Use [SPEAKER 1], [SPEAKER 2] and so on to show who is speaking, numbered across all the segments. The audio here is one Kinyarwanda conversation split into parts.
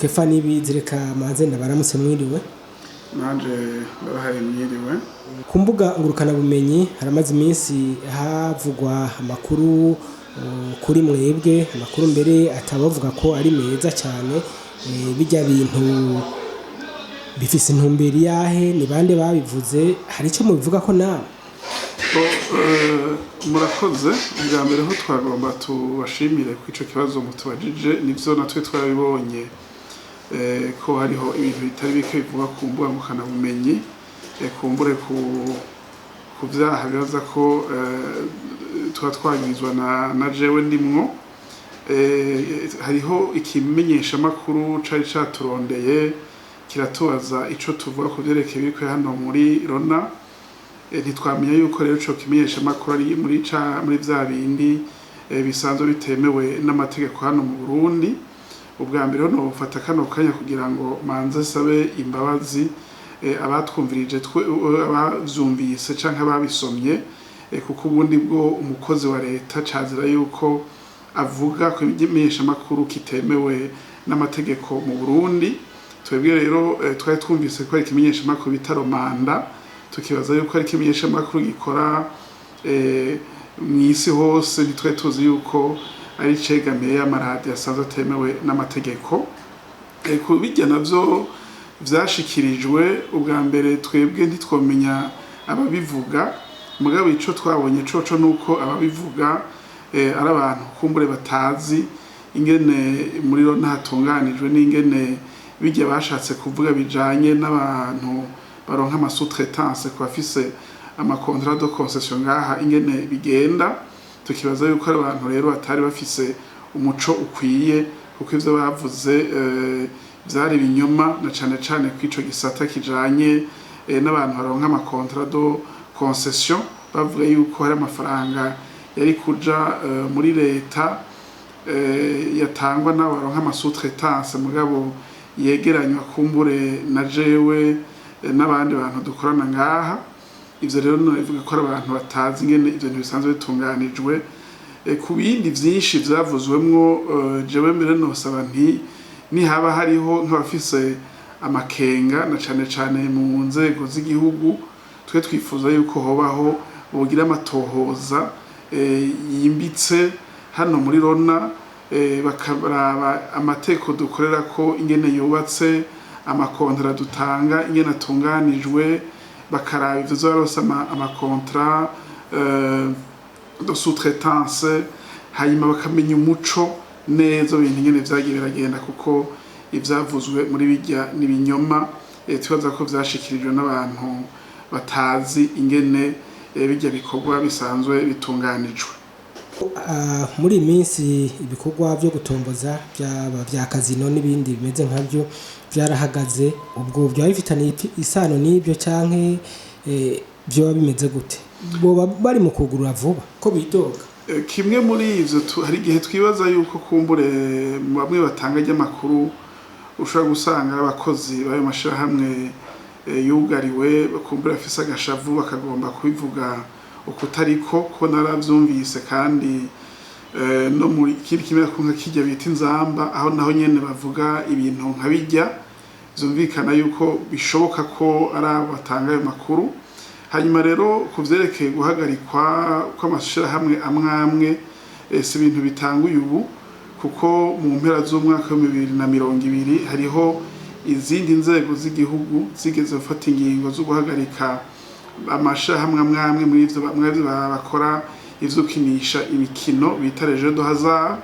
[SPEAKER 1] Kefa Nibizireka manze ndabaramutse mwiriwe.
[SPEAKER 2] Nanje ndabahaye mwiriwe.
[SPEAKER 1] Ku mbuga ngurukana bumenyi haramaze iminsi havugwa amakuru kuri mwebwe, amakuru mbere atabavuga ko ari meza cyane, bijya bintu bifise intumbero yahe, ni bande babivuze, hari icyo mubivuga ko nawe?
[SPEAKER 2] Murakoze. Ubwa mbere ho twagomba tubashimire ku ico kibazo mutubajije, nivyo natwe twabibonye ko hariho ibintu bitari bike bivuga ku mbuga ngurukana bumenyi, kumbure ku vyaha bibaza ko tuba twagirizwa na jewe ndimwo. Hariho ikimenyesha makuru cari caturondeye kiratubaza ico tuvuga ku vyerekeye biriko hano muri Rona. Ntitwamenya yuko rero ico kimenyesha makuru ari muri vya bindi bisanzwe bitemewe n'amategeko hano mu Burundi. Ubwa mbere no bufata kano kanya kugira ngo manze sabe imbabazi abatwumvirije abavyumvise canke ababisomye, kuko ubundi bwo umukozi wa leta cazira yuko avuga ko imenyesha makuru kitemewe n'amategeko mu Burundi. Twebwe rero twari twumvise ko ari ikimenyesha makuru bita Romanda, tukibaza yuko ari ikimenyesha makuru gikora mw'isi hose, ntitwari tuzi yuko ari cegamiye y'amaradiyo asanzwe atemewe n'amategeko. Kubijya navyo vyashikirijwe, ubwa mbere twebwe ntitwomenya ababivuga, mugabo ico twabonye coco nuko ababivuga ari abantu kumbure batazi ingene muri Rona hatunganijwe n'ingene bijya bashatse kuvuga bijanye n'abantu baronka amasous-traitance ku bafise amakontra de concession ngaha ingene bigenda. Tukibaza yuko ari abantu rero batari bafise umuco ukwiye, kuko ivyo bavuze vyari ibinyoma, na cane cane kw'ico gisata kijanye n'abantu baronka amakontra de concession. Bavuga yuko hari amafaranga yari kuja muri leta yatangwa n'abo baronka amasous-traitance, mugabo yegeranywa kumbure na jewe n'abandi bantu dukorana ngaha. Ivyo rero bivuga ko ari abantu batazi ingene ivyo bisanzwe bitunganijwe. Ku bindi vyinshi vyavuzwemwo, jewe mbere nosaba ni haba hariho nk'abafise amakenga na cane cane mu nzego z'igihugu, twe twifuza yuko hobaho bogira amatohoza yimbitse hano muri Rona, bakaraba amateko dukorera ko ingene yubatse, amakontra dutanga ingene atunganijwe, bakaraba ivyo zarose amakontra de sous-traitance, hanyuma bakamenya umuco neza ibintu ingene vyagiye biragenda, kuko ivyavuzwe muri bijya n'ibinyoma. Tubaza ko vyashikirijwe n'abantu batazi ingene bijya bikorwa bisanzwe bitunganijwe.
[SPEAKER 1] Muri iyi minsi ibikorwa byo gutomboza vya kazino n'ibindi bimeze nkabyo vyarahagaze, ubwo byaba bifitaniye isano n'ibyo canke byo bimeze gute? Boba bari mu kugurura vuba ko bidoga?
[SPEAKER 2] Kimwe muri ivyo hari igihe twibaza yuko kumbure bamwe batanga ry'amakuru ushobora gusanga abakozi bayo mashirahamwe yugariwe, kumbure afise agashavu bakagomba kubivuga ukutariko, ko naravyumvise. Kandi no muri kindi kimera kunka kijya bita inzamba, aho naho nyene bavuga ibintu nkabijya, zumvikana yuko bishoboka ko ari abo batanga ayo makuru. Hanyuma rero kuvyerekeye guhagarikwa kw'amashirahamwe amwe si ibintu bitanguye ubu, kuko mu mpera z'umwaka wa 2020 hariho izindi nzego z'igihugu zigeze gufata ingingo zo guhagarika amashirahamwe amwe muri ivyo bamwe bakora ivyo kinisha imikino bita jeux de hasard.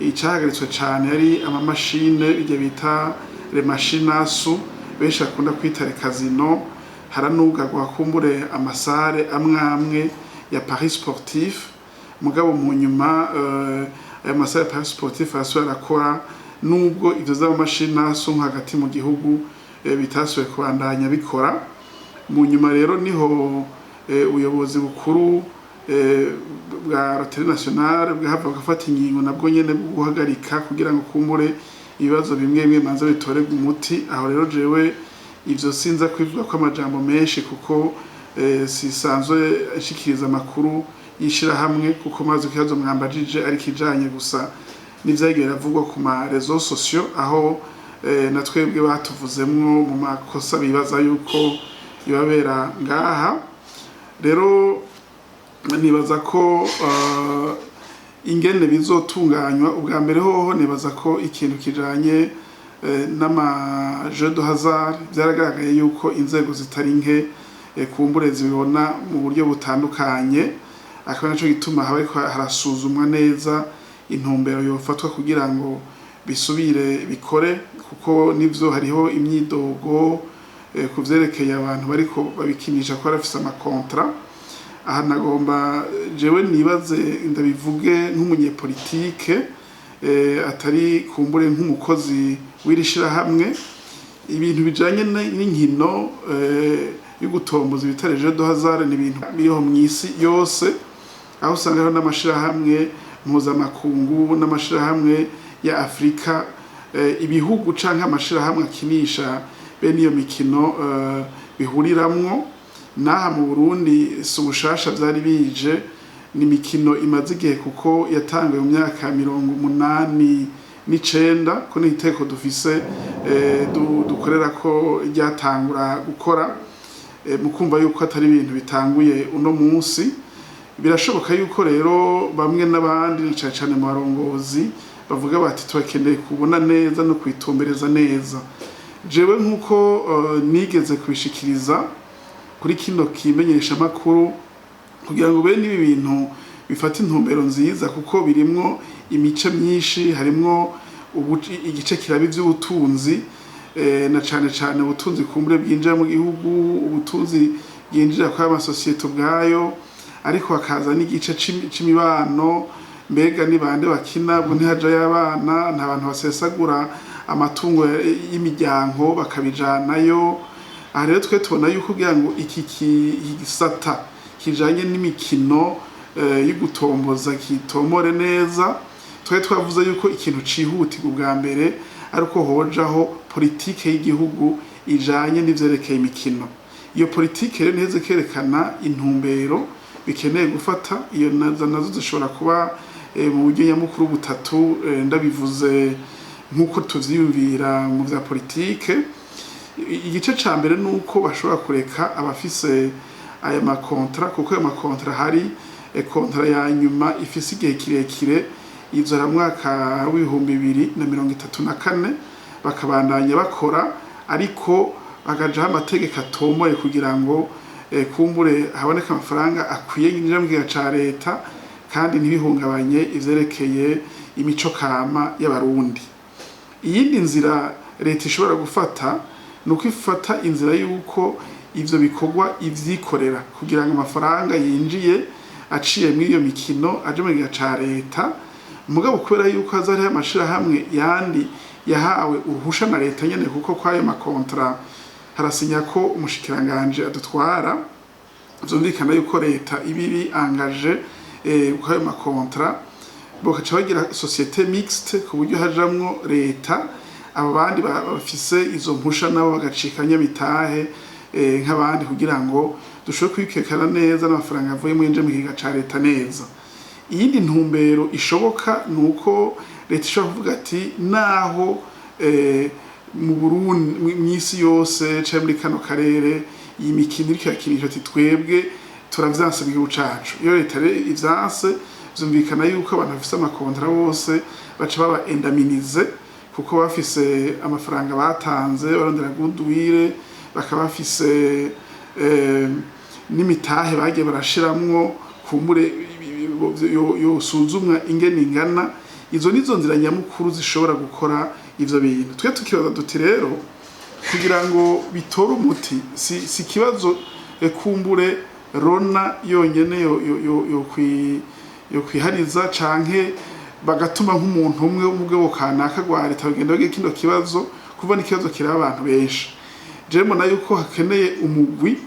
[SPEAKER 2] Icahagaritswe cane yari amamashine bijya bita les machines à sous, benshi akunda kwita casino. Haranugagwa kumbure amasare amwe ya Paris Sportif, mugabo mu nyuma aya masare ya Paris Sportif asubira arakora, nubwo ivyo z'amamashine à sous hagati mu gihugu bitasubiye kubandanya bikora. Mu nyuma rero niho ubuyobozi bukuru bwa Loterie Nationale bwahava gufata ingingo nabwo nyene guhagarika, kugira ngo kumbure ibibazo bimwe manza bitorerwe umuti. Aho rero jewe ivyo sinza kwivuga ko amajambo menshi, kuko sisanzwe ashikiriza amakuru yishirahamwe, kuko maze kibazo mwambajije ari kijanye gusa n'ivyagiye biravugwa ku ma réseaux sociaux, aho na twebwe batuvuzemwo mu makosa bibaza yuko ibabera ngaha. Rero nibaza ko ingene bizotunganywa ubwa mbere hoho nibaza ko ikintu kijanye n'ama jeux de hasard byaragaragaye yuko inzego zitari nke kumbure zibibona mu buryo butandukanye, akaba naco gituma harasuzumwa neza intumbero yofatwa kugira ngo bisubire bikore, kuko nivyo hariho imyidogo kuvyerekeye abantu bariko babikinisha ko barafise amakontra. Aha nagomba jewe nibaze ndabivuge nk'umunyepolitike atari kumbure nk'umukozi w'irishira hamwe. Ibintu bijanye n'inkino yo gutomboza ibitare jeux de hasard ni ibintu biriho mw'isi yose, aho usanga hariho n'amashirahamwe mpuzamakungu n'amashirahamwe ya Afrika, ibihugu canke amashirahamwe akinisha bene iyo mikino bihuriramwo. Naha mu Burundi si ubushasha vyari bije, ni imikino imaze igihe kuko yatanguye mu myaka 1989 ko n'iteko dufise dukorera ko ryatangura gukora, mu kumva yuko atari ibintu bitanguye uno munsi. Birashoboka yuko rero bamwe n'abandi cane mu barongozi bavuga bati turakeneye kubona neza no kwitumbereza neza. Jewe nkuko nigeze kubishikiriza kuri kino kimenyesha makuru, kugira ngo bene ibi bintu bifata intumbero nziza, kuko birimwo imice myinshi, harimwo igice kirabi vy'ubutunzi na cane ubutunzi kumbure bwinjira mu gihugu, ubutunzi bwinjira kwa amasosiyete ubwayo, ariko hakaza n'igice c'imibano. Mbega ni bande bakina bwo ntihaja y'abana, nta bantu basesagura amatungo y'imiryango bakabijanayo. Aha rero twe tubona yuko kugira ngo iki gisata kijanye n'imikino yo gutomboza kitomore neza, twe twavuze yuko ikintu cihutirwa ubwa mbere ariko hojaho politike y'igihugu ijanye n'ivyerekeye imikino. Iyo politike rero niheze kerekana intumbero bikeneye gufata. Iyo nazo zishobora kuba mu buryo nyamukuru butatu ndabivuze nk'uko tuvyiyumvira mu vya politike. Igice ca mbere nuko bashobora kureka abafise aya makontra, kuko ayo makontra hari kontra ya nyuma ifise igihe kirekire, izora mwaka w'2034 bakabandanya bakora, ariko bagajaho amategeko atomoye kugira ngo kumbure haboneka amafaranga akwiye yinjira mu gihe ca leta kandi ntibihungabanye ivyerekeye imico kama y'abarundi. Iyindi nzira leta ishobora gufata nuko ifata inzira yuko ivyo bikorwa ivyikorera, kugira ngo amafaranga yinjiye aciye muri iyo mikino aje mu gihe ca leta. Mugabo kubera yuko hazari amashirahamwe yandi yahawe uruhusha na leta nyene, kuko kwayo makontra harasinya ko umushikiranganje adutwara, vyumvikana yuko leta ibiri angaje kwayo makontra, bokaca bagira societe mixte ku buryo hajamwo leta, abo bandi bafise izo mpusha nabo bagacika nyamitahe nk'abandi, kugira ngo dushobore kwikekana neza n'amafaranga avuye mu nje mu gihe ca leta neza. Iyindi ntumbero ishoboka nuko leta ishobora kuvuga ati naho mu Burundi mw'isi yose canke muri kano karere iyi mikino iriko yakinisha ati twebwe turavyanse mu gihugu cacu. Iyo leta ivyanse vyumvikana yuko abantu bafise amakontra bose baca baba endaminize, kuko bafise amafaranga batanze barondera goodwill, bakaba bafise n'imitahe bagiye barashiramwo kumbure yosuzumwa ingene ingana. Izo nizo nzira nyamukuru zishobora gukora ivyo bintu. Twe tukibaza duti rero kugira ngo bitore umuti si kibazo kumbure rona yonyene yo kwihariza canke bagatuma nk'umuntu umwe w'umugabo kanaka gwa leta bagenda bage kino kibazo, kuva n'ikibazo kiraba abantu benshi. Je mbona yuko hakeneye umugwi,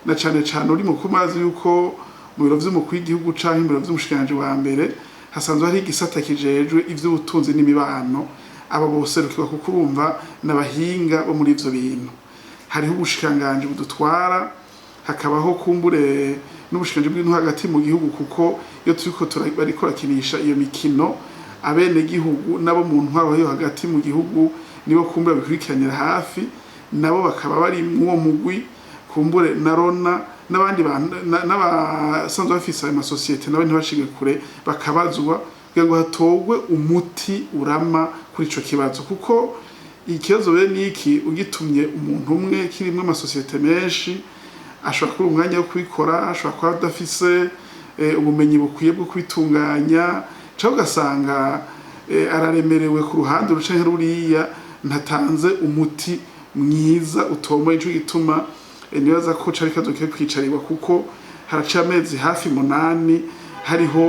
[SPEAKER 2] na cane uri mu kumazi yuko mu biro vy'umukuru w'igihugu canke mu biro vy'umushikiranganje wa mbere hasanzwe hari igisata kijejwe ivy'ubutunzi n'imibano. Aba bose rukiba kuko urumva n'abahinga bo muri ivyo bintu. Hariho ubushikiranganje budutwara, hakabaho kumbure n'ubushikiranganje bw'intu hagati mu gihugu, kuko iyo turiko bariko rakinisha iyo mikino abene gihugu nabo mu ntwaro yo hagati mu gihugu nibo kumbura bikurikiranira hafi nabo bakaba bari mu mugwi kumbure na Rona n'abandi n'abasanzwe bafise ayo masosiyete nabo ntibashige kure bakabazwa kugira ngo hatogwe umuti urama kuri ico kibazo kuko ikibazo bene niki ugitumye umuntu umwe kirimwe amasosiyete menshi ashobora kuba umwanya wo kubikora ashobora kuba adafise ubumenyi bukwiye bwo kwitunganya cyangwa ugasanga araremerewe ku ruhande rucanke ruriya ntatanze umuti mwiza utomoye ico gituma nibaza ko cari kazoke kwicarirwa kuko haraca amezi hafi 8 hariho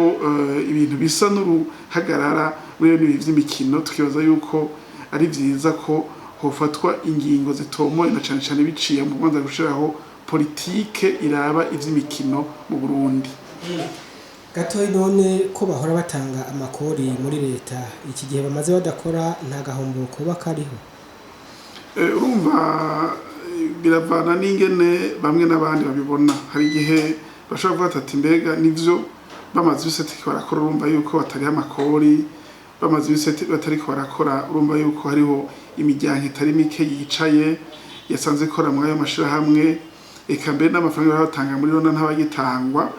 [SPEAKER 2] ibintu bisa n'uruhagarara muri ibi vy'imikino tukibaza yuko ari vyiza ko hofatwa ingingo zitomoye na cane cane biciye mu Rwanda gushiraho politike iraba ivy'imikino mu Burundi.
[SPEAKER 1] Gatoyi none ko bahora batanga amakori muri leta iki gihe bamaze badakora nta gahombo kuba kariho
[SPEAKER 2] urumva biravana n'ingene bamwe n'abandi babibona hari igihe bashobora kuvuga ati mbega nivyo bamaze biseti barakora urumva yuko batari amakori bamaze biseti batari barakora urumva yuko hariho imiryango itari mike yicaye yasanze ikora mu ayo mashira hamwe eka mbere n'amafaranga batanga muri Rona ntabagitangwa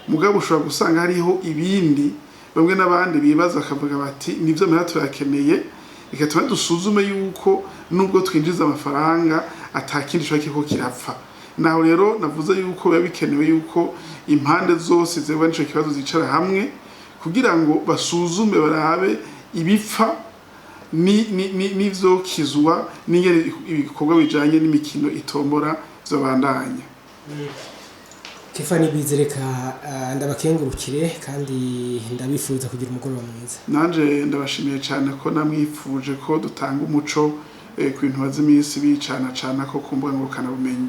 [SPEAKER 2] mugabo ushobora gusanga hariho ibindi bamwe n'abandi bibaza bakavuga bati nivyo mera turakeneye ikatuma dusuzume yuko nubwo twinjiza amafaranga atakindi cyo kiko kirapfa naho rero navuze yuko biba bikenewe yuko impande zose zeba nico kibazo zicara hamwe kugira ngo basuzume barabe ibipfa nivyo kizwa n'ingene ibikorwa bijanye n'imikino itombora zobandanya.
[SPEAKER 1] Kefani Bizereka ndabakengurukire kandi ndabifuza kugira umugoroba mwiza.
[SPEAKER 2] Nanje ndabashimiye cyane ko namwifuje ko dutanga umuco ku bintu bazimisi bicana ko kumbuga ngurukana bumenyi.